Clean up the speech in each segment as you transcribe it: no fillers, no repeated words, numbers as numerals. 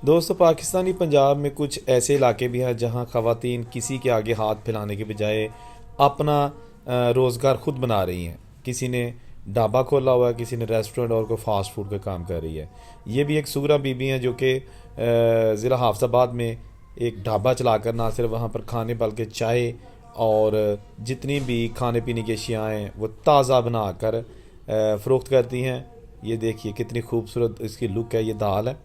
दोस्तों, पाकिस्तानी पंजाब में कुछ ऐसे इलाके भी हैं जहां ख़वातीन किसी के आगे हाथ फैलाने के बजाय अपना रोज़गार ख़ुद बना रही हैं। किसी ने ढाबा खोला हुआ है, किसी ने रेस्टोरेंट और कोई फास्ट फूड का काम कर रही है। ये भी एक सुगरा बीबी हैं जो कि ज़िला हाफिज़ाबाद में एक ढाबा चलाकर ना सिर्फ वहाँ पर खाने बल्कि चाय और जितनी भी खाने पीने की अशियाँ हैं वो ताज़ा बना कर फ़रोख्त करती हैं। ये देखिए कितनी खूबसूरत इसकी लुक है। ये दाल है।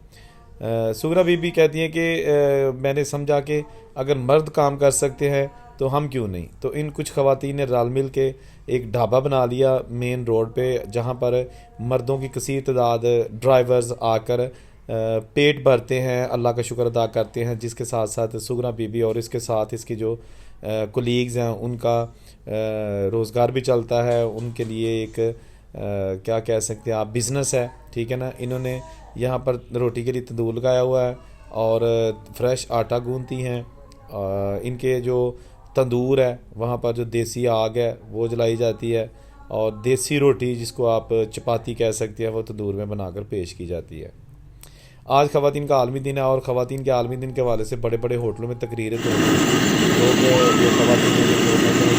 सुगरा बीबी कहती हैं कि मैंने समझा कि अगर मर्द काम कर सकते हैं तो हम क्यों नहीं। तो इन कुछ ख़वातीन ने रल मिल के एक ढाबा बना लिया मेन रोड पे, जहाँ पर मर्दों की कसीर तादाद ड्राइवर्स आकर पेट भरते हैं, अल्लाह का शुक्र अदा करते हैं। जिसके साथ साथ सुगरा बीबी और इसके साथ इसकी जो कोलीग्स हैं उनका रोज़गार भी चलता है। उनके लिए एक क्या कह सकते हैं आप, बिज़नेस है, ठीक है ना। इन्होंने यहाँ पर रोटी के लिए तंदूर लगाया हुआ है और फ्रेश आटा गूंथती हैं। इनके जो तंदूर है वहाँ पर जो देसी आग है वो जलाई जाती है और देसी रोटी जिसको आप चपाती कह सकते हैं वो तंदूर में बनाकर पेश की जाती है। आज ख़वातीन का आलमी दिन है और ख़वातीन के आलमी दिन के हवाले से बड़े बड़े होटलों में तकरीरें तो लोग जो ख़वातीन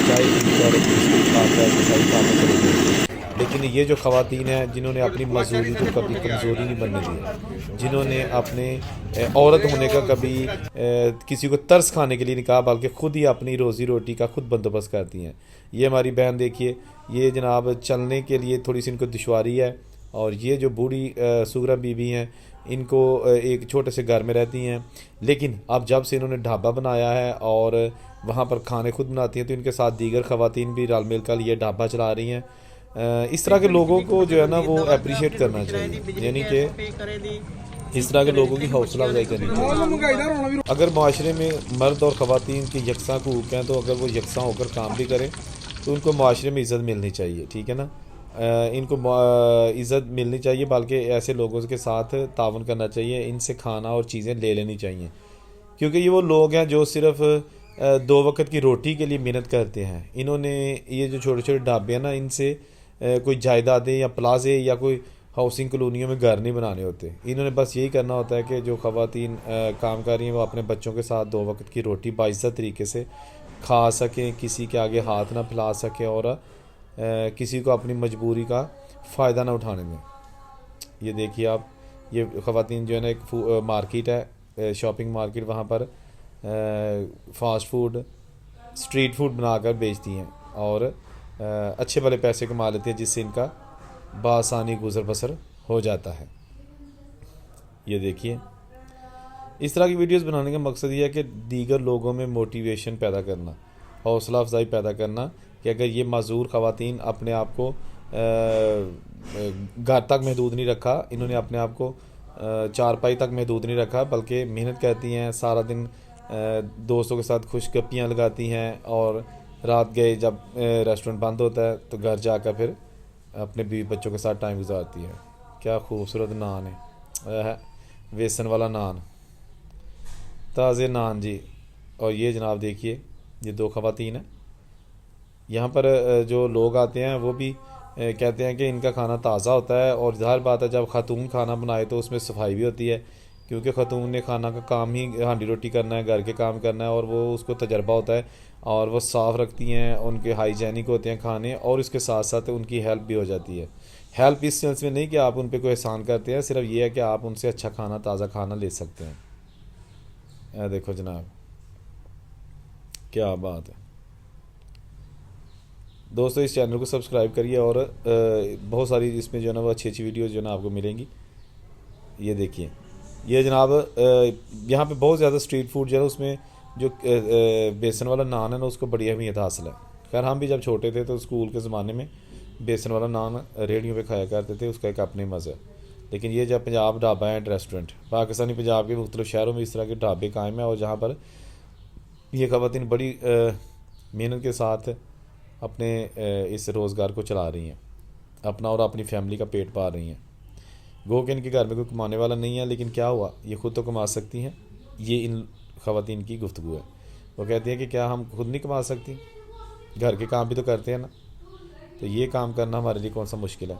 चाय पी और बिस्कुट खाकर मिठाई खाकर, लेकिन ये जो ख़वातीन हैं जिन्होंने अपनी मजदूरी को कभी कमज़ोरी नहीं बनने दी, जिन्होंने अपने औरत होने का कभी किसी को तरस खाने के लिए नहीं कहा बल्कि ख़ुद ही अपनी रोज़ी रोटी का खुद बंदोबस्त करती हैं। ये हमारी बहन देखिए, ये जनाब चलने के लिए थोड़ी सी इनको दुश्वारी है। और ये जो बूढ़ी सुगरा बीबी हैं इनको एक छोटे से घर में रहती हैं, लेकिन अब जब से इन्होंने ढाबा बनाया है और वहाँ पर खाने खुद बनाती हैं तो इनके साथ दीगर ख़वातीन भी रल मिल कर ये ढाबा चला रही हैं। इस तरह के लोगों को जो है ना वो अप्रिशिएट करना चाहिए, यानी कि इस तरह के लोगों की हौसला अफजाई करनी चाहिए। अगर माशरे में मर्द और ख़वातीन के यकसा हकूक़ हैं तो अगर वो यकसा होकर काम भी करें तो उनको माशरे में इज़्ज़त मिलनी चाहिए, ठीक है ना। इनको इज़्ज़त मिलनी चाहिए, बल्कि ऐसे लोगों के साथ तावन करना चाहिए, इनसे खाना और चीज़ें ले लेनी चाहिए। क्योंकि ये वो लोग हैं जो सिर्फ़ 2 वक्त की रोटी के लिए मेहनत करते हैं। इन्होंने ये जो छोटे छोटे ढाबे हैं ना, इनसे कोई जायदादें या प्लाजे या कोई हाउसिंग कॉलोनियों में घर नहीं बनाने होते। इन्होंने बस यही करना होता है कि जो ख़वातीन काम कर रही हैं वो अपने बच्चों के साथ 2 वक्त की रोटी बाइज़्ज़त तरीके से खा सकें, किसी के आगे हाथ ना फैला सकें और किसी को अपनी मजबूरी का फ़ायदा ना उठाने दें। ये देखिए आप, ये ख़वातीन जो है ना एक मार्केट है, शॉपिंग मार्केट, वहाँ पर फास्ट फूड स्ट्रीट फूड बनाकर बेचती हैं और अच्छे भले पैसे कमा लेती हैं, जिससे इनका बासानी गुजर बसर हो जाता है। ये देखिए, इस तरह की वीडियोस बनाने का मकसद ये है कि दीगर लोगों में मोटिवेशन पैदा करना, हौसला अफजाई पैदा करना कि अगर ये माजूर ख़वातीन अपने आप को घर तक महदूद नहीं रखा, इन्होंने अपने आप को चारपाई तक महदूद नहीं रखा, बल्कि मेहनत करती हैं, सारा दिन दोस्तों के साथ खुशगपियाँ लगाती हैं और रात गए जब रेस्टोरेंट बंद होता है तो घर जाकर फिर अपने बीवी बच्चों के साथ टाइम गुजारती है। क्या खूबसूरत नान है, बेसन वाला नान, ताज़े नान जी। और ये जनाब देखिए, ये 2 ख़वातीन हैं। यहाँ पर जो लोग आते हैं वो भी कहते हैं कि इनका खाना ताज़ा होता है और ज़ाहिर बात है जब ख़ातून खाना बनाए तो उसमें सफाई भी होती है, क्योंकि ख़ातून ने खाना का काम ही हांडी रोटी करना है, घर के काम करना है और वो उसको तजर्बा होता है और वो साफ़ रखती हैं, उनके हाइजीनिक होते हैं खाने और इसके साथ साथ उनकी हेल्प भी हो जाती है। हेल्प इस सेंस में नहीं कि आप उन पर कोई एहसान करते हैं, सिर्फ ये है कि आप उनसे अच्छा खाना, ताज़ा खाना ले सकते हैं। देखो जनाब, क्या बात है। दोस्तों, इस चैनल को सब्सक्राइब करिए और बहुत सारी इसमें जो है ना वो अच्छी अच्छी वीडियोज़ जो है ना आपको मिलेंगी। ये देखिए, ये जनाब यहाँ पे बहुत ज़्यादा स्ट्रीट फूड जो है उसमें जो बेसन वाला नान है ना उसको बड़ी अहमियत हासिल है। खैर हम भी जब छोटे थे तो स्कूल के ज़माने में बेसन वाला नान रेडियो पे खाया करते थे, उसका एक अपने मज़ा है। लेकिन ये जब पंजाब ढाबा एंड रेस्टोरेंट, पाकिस्तानी पंजाब के मुख्तलिफ शहरों में इस तरह के ढाबे कायम हैं और जहाँ पर ये ख़वातीन बड़ी मेहनत के साथ अपने इस रोज़गार को चला रही हैं, अपना और अपनी फैमिली का पेट पाल रही हैं। गो कि इनके घर में कोई कमाने वाला नहीं है, लेकिन क्या हुआ, ये ख़ुद तो कमा सकती हैं। ये इन ख़वातीन की गुफ्तगू है। वो कहती हैं कि क्या हम खुद नहीं कमा सकती, घर के काम भी तो करते हैं ना, तो ये काम करना हमारे लिए कौन सा मुश्किल है।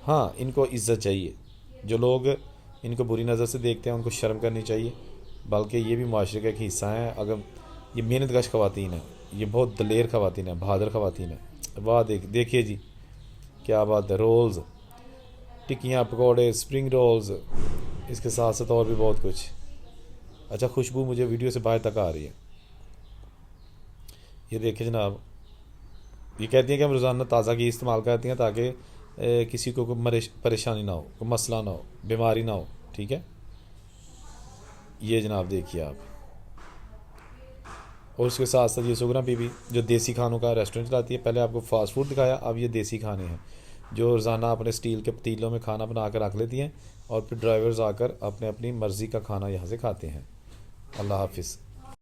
हाँ, इनको इज़्ज़त चाहिए। जो लोग इनको बुरी नज़र से देखते हैं, उनको शर्म करनी चाहिए, बल्कि ये भी माशरे का एक हिस्सा है। अगर ये मेहनत कश ख़वातीन है, ये बहुत दलेर ख़वातीन है, बहादुर ख़वातीन है। वाह देखिए जी, क्या बात है। रोल्स, टिक्कियाँ, पकौड़े, स्प्रिंग रोल्स, इसके साथ साथ और भी बहुत कुछ। अच्छा, खुशबू मुझे वीडियो से बाहर तक आ रही है। ये देखिए जनाब, ये कहती हैं कि हम रोज़ाना ताज़ा घी इस्तेमाल करती हैं ताकि किसी को कोई परेशानी ना हो, कोई मसला ना हो, बीमारी ना हो। ठीक है, ये जनाब देखिए आप। और उसके साथ साथ ये सुगना बीबी जो देसी खानों का रेस्टोरेंट चलाती है। पहले आपको फ़ास्ट फूड दिखाया, अब ये देसी खाने हैं जो रोज़ाना अपने स्टील के पतीलों में खाना बना कर रख लेती हैं और फिर ड्राइवर्स आकर अपने अपनी मर्ज़ी का खाना यहाँ से खाते हैं। अल्लाह हाफिज़।